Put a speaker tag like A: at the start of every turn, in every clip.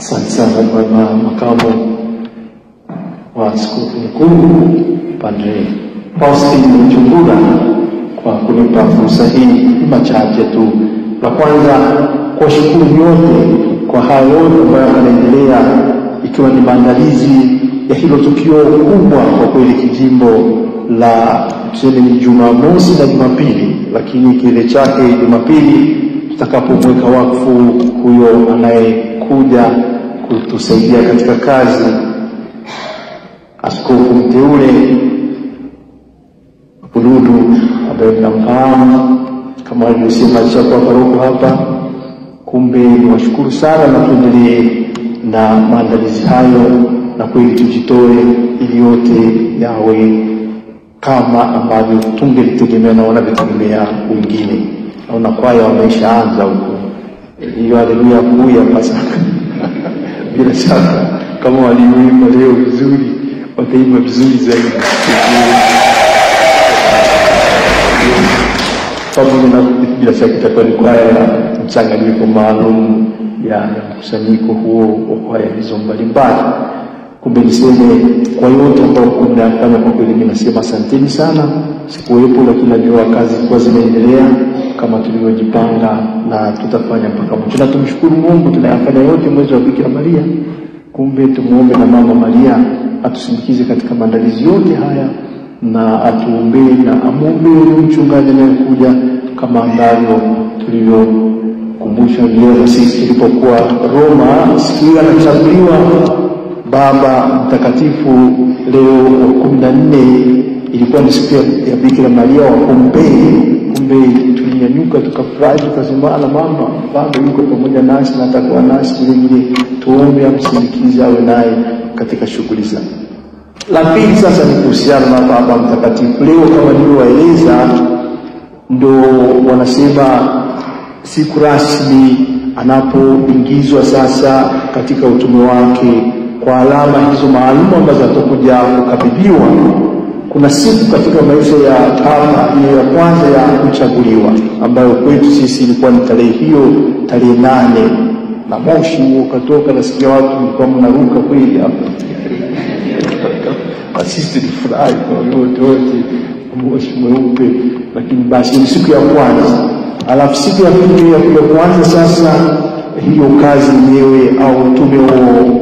A: Asante sana bwana makamu wa askofu mkuu Padre Faustin Mchungura kwa kunipa fursa hii. Machache tu. La kwanza, kwa shukuru nyote kwa hayo yote ambayo yanaendelea, ikiwa ni maandalizi ya hilo tukio kubwa kwa kweli kijimbo la tuseme ni Jumamosi na Jumapili, lakini kile chake Jumapili tutakapomweka wakfu huyo anayekuja kutusaidia katika kazi, askofu mteule Buludu ambaye mnamfahamu kama alivyosema alishakuwa paroko hapa. Kumbe niwashukuru sana na tuendelee na maandalizi hayo, na kweli tujitoe ili yote yawe kama ambavyo tungelitegemea na wanavyotegemea wengine. Naona kwaya wameshaanza huko. Hiyo haleluya kuu ya Pasaka. Bila shaka kama walioimba leo vizuri, wataimba vizuri zaidi. Sababu bila shaka itakuwa ni kwaya mchanganyiko maalum ya mkusanyiko huo wa kwaya hizo mbalimbali. Kumbe niseme kwa yote ambao mnafanya, kwa kweli ninasema asanteni sana. Sikuwepo, lakini najua kazi kwa zinaendelea kama tulivyojipanga na tutafanya mpaka mwisho. Na tumshukuru Mungu, tunayafanya yote mwezi wa Bikira Maria. Kumbe tumuombe na Mama Maria atusindikize katika maandalizi yote haya, na atuombee na amuombee mchungaji anayekuja, kama ambavyo tulivyokumbusha leo sisi tulipokuwa Roma siku ile anachaguliwa Baba Mtakatifu Leo wa 14. Ilikuwa ni siku ya Bikira Maria wa Pompeii. Kumbe tulinyanyuka tukafurahi, tukasema mama Baba yuko pamoja nasi na atakuwa nasi vile, tuombe amsindikize awe naye katika shughuli zake. La pili sasa ni kuhusiana na Baba Mtakatifu Leo. Kama nilivyoeleza, ndo wanasema siku rasmi anapoingizwa sasa katika utume wake kwa alama hizo maalum ambazo atakuja kukabidhiwa. Kuna siku katika maisha ya Papa ile ya kwanza ya kuchaguliwa, ambayo kwetu sisi ilikuwa ni tarehe hiyo, tarehe 8, na moshi ukatoka, nasikia watu mlikuwa mnaruka kweli hapo. Sisi tulifurahi kwa yote moshi mweupe. Lakini basi ni siku ya kwanza. Alafu siku ya pili ya kwanza sasa hiyo kazi yenyewe au utume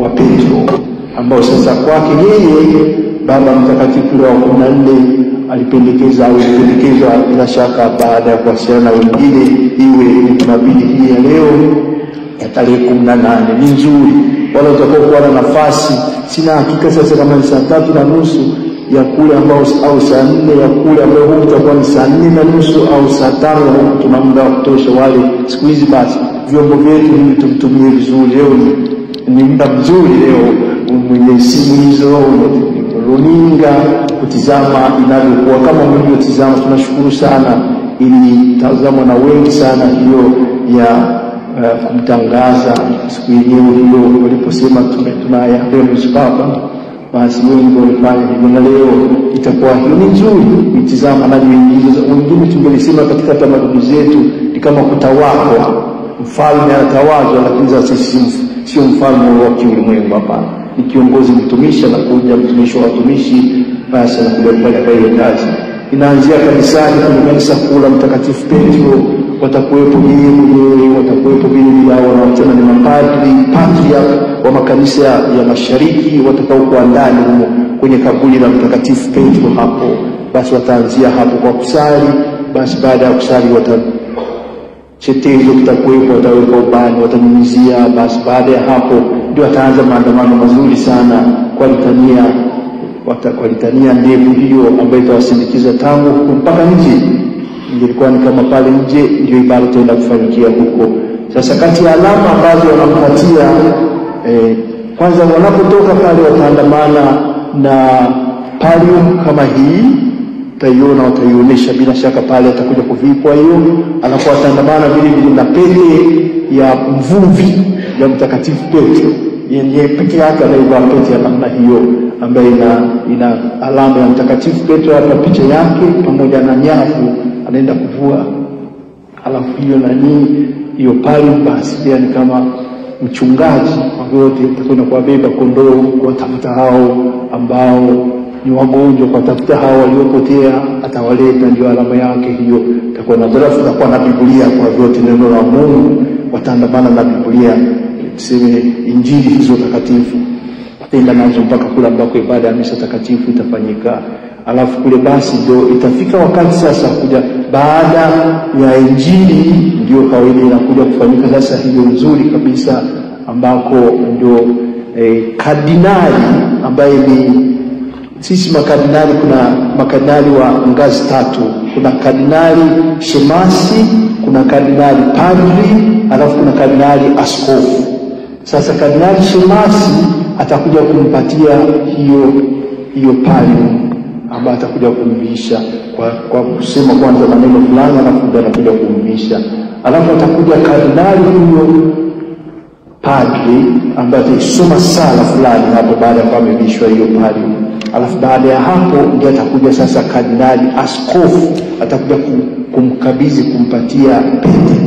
A: wa Petro, ambao sasa kwake yeye Baba Mtakatifu Leo wa 14 alipendekezwa bila shaka baada ya kuwasiliana na wengine, iwe ni Jumapili hii ya leo ya tarehe 18. Ni nzuri. Wala utakokuwa na nafasi, sina hakika sasa kama ni saa 3:30 ya kule ambao au saa 4 ya kule ambao huko itakuwa ni saa 4:30 au saa 5, tuna muda wa kutosha. Wale siku hizi basi vyombo vyetu hivi tumtumie vizuri. Leo ni muda mzuri leo, mwenye simu hizo runinga kutizama inavyokuwa kama mlivyotizama. Tunashukuru sana, ili tazama na wengi sana hiyo ya kumtangaza siku yenyewe hiyo waliposema tunayapenda Papa. Basi wengi walifanya hivyo, na leo itakuwa hiyo ni nzuri kutizama na wengine. Tungelisema katika tamaduni zetu ni kama kutawazwa, mfalme anatawazwa, lakini sasa sio mfalme wa kiulimwengu hapa, ni kiongozi mtumishi, na kuja mtumishi wa watumishi, basi anakuja kufanya ile kazi. Inaanzia kanisani, kwenye kanisa kuu la Mtakatifu Petro watakuwepo yeye, watakuwepo vile wao, na wachana ni mapadri, patriarch wa makanisa ya Mashariki watakao kuwa ndani kwenye kaburi la Mtakatifu Petro hapo. Basi wataanzia hapo kwa kusali. Basi baada ya kusali chetezo kitakuwepo, wataweka ubani, watanyunyizia. Basi baada ya hapo ndio wataanza maandamano mazuri sana kwa litania ndefu hiyo ambayo itawasindikiza tangu mpaka nje. Ilikuwa ni kama pale nje ndio ibada itaenda kufanyikia huko. Sasa kati ya alama ambazo wanampatia, kwanza wanapotoka pale wataandamana na pallium kama hii, wataionyesha bila shaka pale atakuja kuvikwa hiyo. Alafu wataandamana vile na pete ya mvuvi ya Mtakatifu Petro, yeye peke yake anaivaa pete ya namna hiyo ambayo ina alama ya Mtakatifu Petro hapa, picha yake pamoja na nyavu anaenda kuvua. Alafu hiyo hiyo pale basi pia ni kama mchungaji kwa yote atakwenda kuwabeba kondoo, kuwatafuta hao ambao ni wagonjwa, kuwatafuta hao waliopotea, atawaleta. Ndio alama yake hiyo. Itakuwa na barafu na kwa na Biblia kwa vyote, neno la Mungu, wataandamana na Biblia, tuseme injili hizo takatifu, tenda nazo mpaka kule ambako ibada ya misa takatifu itafanyika. Alafu kule basi ndio itafika wakati sasa kuja baada ya injili, ndio kawaida inakuja kufanyika sasa hiyo nzuri kabisa, ambako ndio kardinali ambaye ni sisi makardinali. Kuna makardinali wa ngazi tatu. Kuna kardinali shemasi, kuna kardinali padri, alafu kuna kardinali askofu. Sasa kardinali shemasi atakuja kumpatia hiyo pallium ambaye atakuja kumvisha kwa kusema kwanza maneno fulani, alafu ndio anakuja kumvisha. Alafu atakuja kardinali huyo padri ambaye atasoma sala fulani hapo baada ya kumvishwa hiyo pallium. Alafu baada ya hapo ndio atakuja sasa kardinali askofu, atakuja kumkabidhi, kumpatia pete.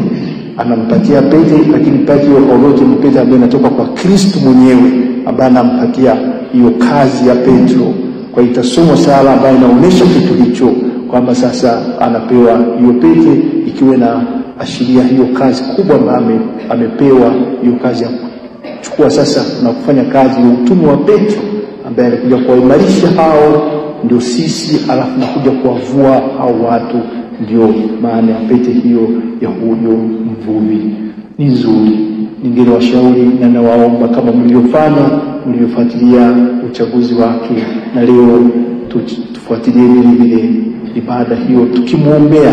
A: Anampatia pete, lakini pete hiyo olote ni pete ambayo inatoka kwa Kristo mwenyewe, ambaye anampatia hiyo kazi ya Petro. Kwa itasomwa sala ambayo inaonyesha kitu hicho, kwamba sasa anapewa hiyo pete ikiwa na ashiria hiyo kazi kubwa ambayo amepewa, hiyo kazi ya kuchukua sasa na kufanya kazi ya utume wa Petro, ambaye alikuja kuwaimarisha hao ndio sisi, alafu nakuja kuwavua hao watu. Ndio maana ya pete hiyo ya huyo mvuvi. Ni nzuri. Ningewashauri na nawaomba, kama mlivyofuatilia uchaguzi wake, na leo tufuatilie vile ibada hiyo, tukimuombea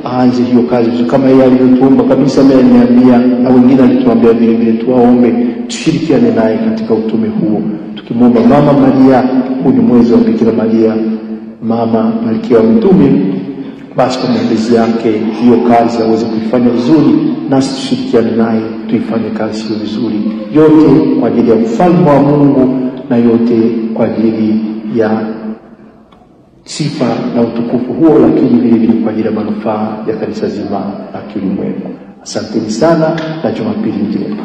A: aanze hiyo kazi kama yeye alivyotuomba kabisa. Ameniambia na wengine alituambia vile tuwaombe, tushirikiane naye katika utume huo, tukimwomba Mama Maria. Huu ni mwezi wa Bikira Maria, Mama Malkia wa Mitume. Basi kwa maombezi yake hiyo kazi aweze kuifanya vizuri, nasi tushirikiane naye tuifanye kazi hiyo vizuri, yote kwa ajili ya ufalme wa Mungu, na yote kwa ajili ya sifa na utukufu huo, lakini vile vile kwa ajili ya manufaa ya kanisa zima la kiulimwengu. Asanteni sana na Jumapili njema.